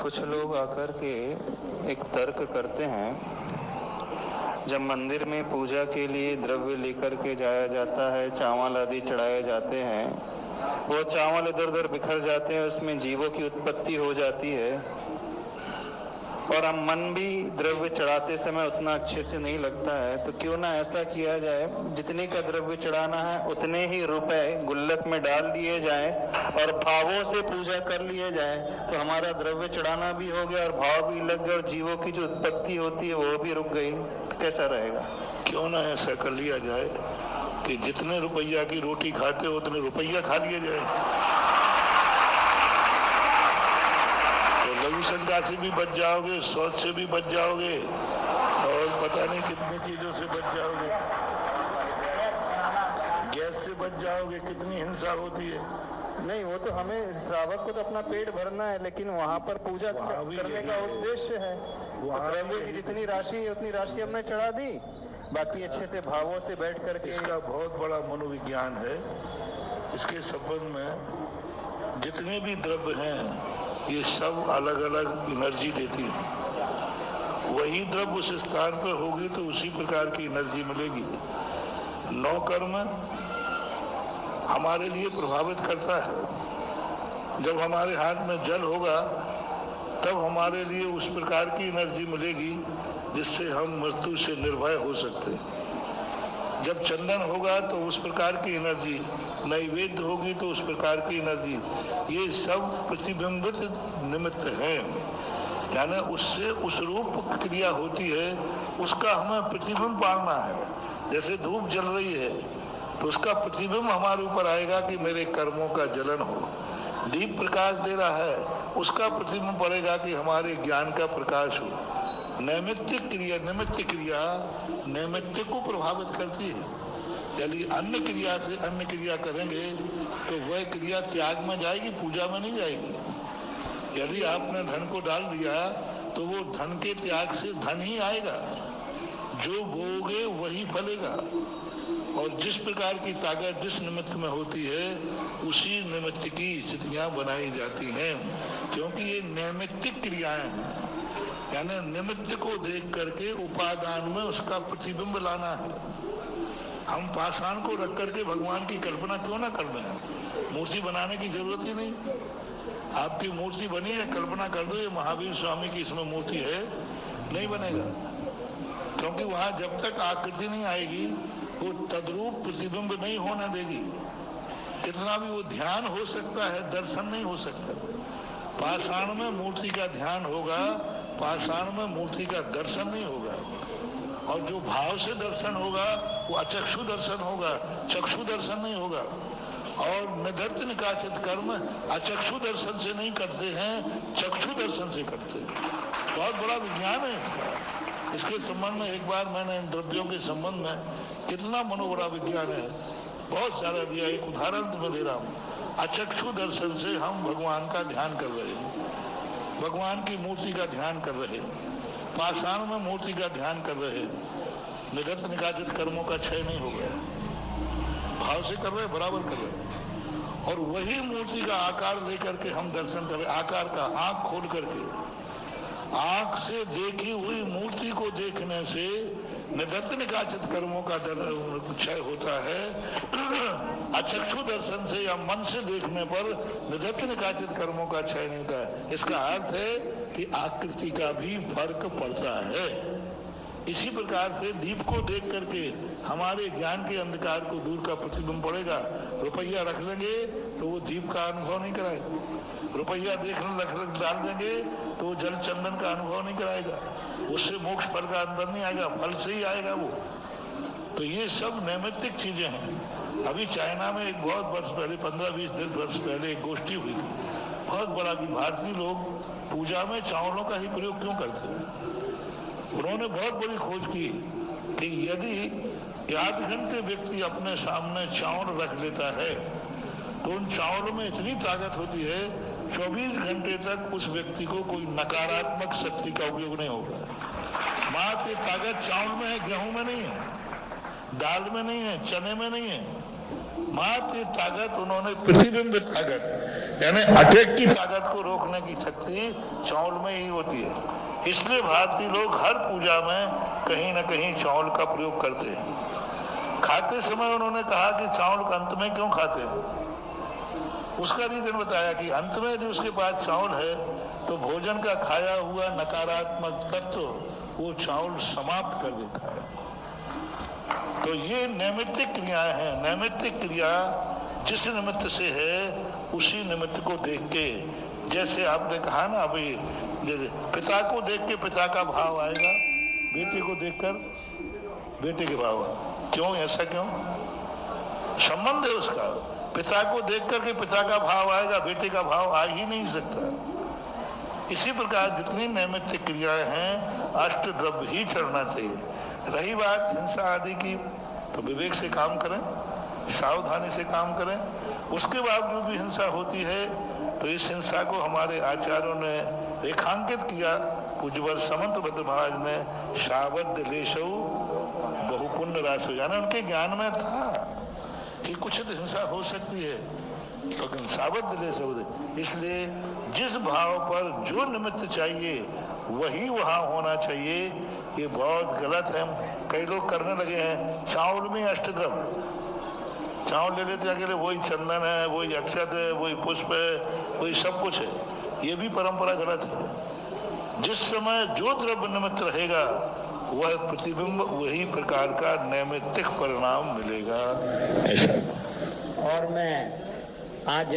कुछ लोग आकर के एक तर्क करते हैं, जब मंदिर में पूजा के लिए द्रव्य लेकर के जाया जाता है, चावल आदि चढ़ाए जाते हैं, वो चावल इधर उधर बिखर जाते हैं, उसमें जीवों की उत्पत्ति हो जाती है और हम मन भी द्रव्य चढ़ाते समय उतना अच्छे से नहीं लगता है। तो क्यों ना ऐसा किया जाए, जितने का द्रव्य चढ़ाना है उतने ही रुपए गुल्लक में डाल दिए जाएं और भावों से पूजा कर लिए जाए, तो हमारा द्रव्य चढ़ाना भी हो गया और भाव भी लग गए और जीवों की जो उत्पत्ति होती है वो भी रुक गई। तो कैसा रहेगा? क्यों ना ऐसा कर लिया जाए कि जितने रुपया की रोटी खाते हो उतने रुपया खा लिया जाए, लघु शंका से भी बच जाओगे, शौच से भी बच जाओगे और पता नहीं कितनी चीजों से बच जाओगे, गैस से बच जाओगे। कितनी हिंसा होती है। नहीं, वो तो हमें श्रावक को तो अपना पेट भरना है, लेकिन वहाँ पर पूजा करने का उद्देश्य है। द्रव्य की जितनी राशि है उतनी राशि हमने चढ़ा दी, बाकी अच्छे से भावों से बैठ करके। इसका बहुत बड़ा मनोविज्ञान है। इसके संबंध में जितने भी द्रव्य हैं ये सब अलग अलग एनर्जी देती है। वही द्रव्य उस स्थान पर होगी तो उसी प्रकार की एनर्जी मिलेगी। 9 कर्म हमारे लिए प्रभावित करता है। जब हमारे हाथ में जल होगा तब हमारे लिए उस प्रकार की एनर्जी मिलेगी जिससे हम मृत्यु से निर्भय हो सकते हैं। जब चंदन होगा तो उस प्रकार की एनर्जी, नैवेद्य होगी तो उस प्रकार की एनर्जी, ये सब प्रतिबिंबित निमित्त हैं। यानी उससे उस रूप क्रिया होती है, उसका हमें प्रतिबिंब पाना है। जैसे धूप जल रही है तो उसका प्रतिबिंब हमारे ऊपर आएगा कि मेरे कर्मों का जलन हो। दीप प्रकाश दे रहा है, उसका प्रतिबिंब पड़ेगा कि हमारे ज्ञान का प्रकाश हो। नैमित्तिक क्रिया, निमित्त क्रिया नैमित्त को प्रभावित करती है। यदि अन्य क्रिया से अन्य क्रिया करेंगे तो वह क्रिया त्याग में जाएगी, पूजा में नहीं जाएगी। यदि आपने धन को डाल दिया तो वो धन के त्याग से धन ही आएगा, जो बोगे वही फलेगा। और जिस प्रकार की ताकत जिस निमित्त में होती है उसी निमित्त की स्थितियां बनाई जाती हैं, क्योंकि ये नैमित्तिक क्रियाएं हैं। यानी निमित्त को देख करके उपादान में उसका प्रतिबिंब लाना है। हम पाषाण को रख करके भगवान की कल्पना क्यों ना कर लें? मूर्ति बनाने की जरूरत ही नहीं। आपकी मूर्ति बनी है, कल्पना कर दो ये महावीर स्वामी की इसमें मूर्ति है, नहीं बनेगा, क्योंकि वहां जब तक आकृति नहीं आएगी वो तद्रूप प्रतिबिंब नहीं होने देगी। कितना भी वो ध्यान हो सकता है, दर्शन नहीं हो सकता। पाषाण में मूर्ति का ध्यान होगा, पाषाण में मूर्ति का दर्शन नहीं होगा। और जो भाव से दर्शन होगा वो अचक्षु दर्शन होगा, चक्षु दर्शन नहीं होगा। और निधत्त निकाचित कर्म अचक्षु दर्शन से नहीं करते हैं, चक्षु दर्शन से करते हैं। बहुत बड़ा विज्ञान है इसका। इसके संबंध में एक बार मैंने द्रव्यों के संबंध में कितना मनोबड़ा विज्ञान है, बहुत सारा दिया। एक उदाहरण तुम्हें दे रहा हूँ। अचक्षु दर्शन से हम भगवान का ध्यान कर रहे हैं, भगवान की मूर्ति का ध्यान कर रहे हैं, पाषाण में मूर्ति का ध्यान कर रहे हैं। निधत्त निकाचित कर्मों का क्षय नहीं हो गया, भाव से कर रहे, बराबर कर रहे। और वही मूर्ति का आकार लेकर के हम दर्शन करें, आकार का आंख खोल करके, आंख से देखी हुई मूर्ति को देखने से निधत्त निकाचित कर्मों का क्षय होता है। अचक्षु दर्शन से या मन से देखने पर निधत्त निकाचित कर्मों का क्षय नहीं होता है। इसका अर्थ है कि आकृति का भी फर्क पड़ता है। इसी प्रकार से दीप को देख करके हमारे ज्ञान के अंधकार को दूर का प्रतिबिंब पड़ेगा। रुपया रख लेंगे तो वो दीप का अनुभव नहीं कराएगा, रुपया देखने डाल देंगे तो जल चंदन का अनुभव नहीं कराएगा, उससे मोक्ष फल का अंदर नहीं आएगा, फल से ही आएगा वो। तो ये सब नैमित्तिक चीजें हैं। अभी चाइना में एक बहुत वर्ष पहले, 15-20 वर्ष पहले एक गोष्ठी हुई थी, बहुत बड़ा, कि भारतीय लोग पूजा में चावलों का ही प्रयोग क्यों करते हैं। उन्होंने बहुत बड़ी खोज की कि यदि आध घंटे व्यक्ति अपने सामने चावल रख लेता है तो उन चावलों में इतनी ताकत होती है 24 घंटे तक उस व्यक्ति को कोई नकारात्मक शक्ति का उपयोग नहीं होगा। मात्र ताकत चावल में है, गेहूं में नहीं है, दाल में नहीं है, चने में नहीं है। मात्र ताकत उन्होंने प्रतिबिंब ताकत यानी अटैक की ताकत को रोकने की शक्ति चावल में ही होती है। इसलिए भारतीय लोग हर पूजा में कहीं ना कहीं चावल का प्रयोग करते हैं। खाते समय उन्होंने कहा कि चावल का अंत में क्यों खाते हैं, उसका रीजन बताया कि अंत में यदि उसके पास चावल है तो भोजन का खाया हुआ नकारात्मक तत्व वो चावल समाप्त कर देता है। तो ये नैमित्तिक क्रियाएं हैं। नैमित्तिक क्रिया जिस निमित्त से है उसी निमित्त को देख के, जैसे आपने कहा ना अभी, पिता को देख के पिता का भाव आएगा, बेटे को देखकर बेटे के भाव। क्यों, ऐसा क्यों? संबंध है उसका। पिता को देख करके पिता का भाव आएगा, बेटे का भाव आ ही नहीं सकता। इसी प्रकार जितनी नैमित्तिक क्रियाएं हैं अष्ट द्रव्य ही चढ़ना चाहिए। रही बात हिंसा आदि की, तो विवेक से काम करें, सावधानी से काम करें। उसके बावजूद भी हिंसा होती है तो इस हिंसा को हमारे आचार्यों ने रेखांकित किया। पूज्यवर समंत भद्र महाराज ने शावद लेशौ बहुपुण्य राशि, यानी उनके ज्ञान में था कि कुछ तो हिंसा हो सकती है, लेकिन सावध लेशौ, इसलिए जिस भाव पर जो निमित्त चाहिए वही वहां होना चाहिए। ये बहुत गलत है, कई लोग करने लगे हैं। चावल में अष्टद्रव्य, चावल ले लेते अकेले, वही चंदन है, वही अक्षत है, वही पुष्प है, वही सब कुछ है। ये भी परंपरा गलत है। जिस समय जो द्रव्य निमित्त रहेगा वह प्रतिबिंब वही प्रकार का नैमित्तिक परिणाम मिलेगा, ऐसा। और मैं आज